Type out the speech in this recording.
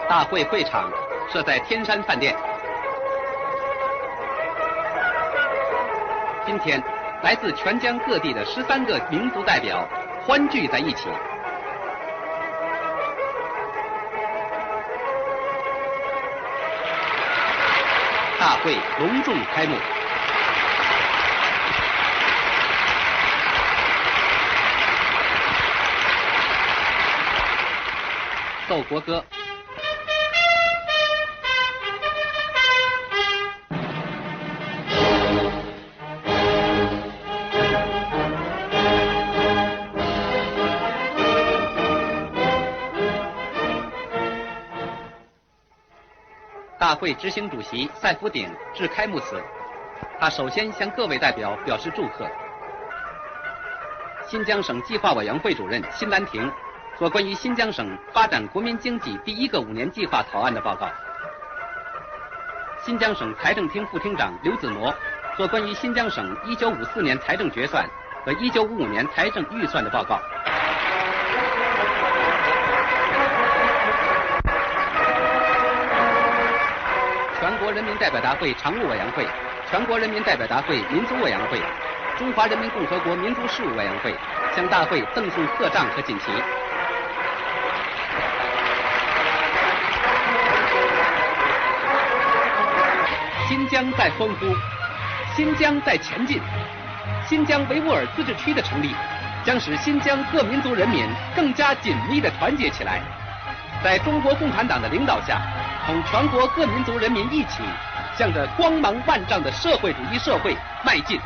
大会会场设在天山饭店。今天，来自全疆各地的13个民族代表欢聚在一起。大会隆重开幕。奏国歌。大会执行主席赛福鼎致开幕词，他首先向各位代表表示祝贺。新疆省计划委员会主任辛兰亭做关于新疆省发展国民经济第1个5年计划草案的报告。新疆省财政厅副厅长刘子模做关于新疆省1954年财政决算和1955年财政预算的报告。全国人民代表大会常务委员会、全国人民代表大会民族委员会、中华人民共和国民族事务委员会向大会赠送贺章和锦旗。新疆在欢呼，新疆在前进。新疆维吾尔自治区的成立，将使新疆各民族人民更加紧密地团结起来，在中国共产党的领导下，同全国各民族人民一起，向着光芒万丈的社会主义社会迈进。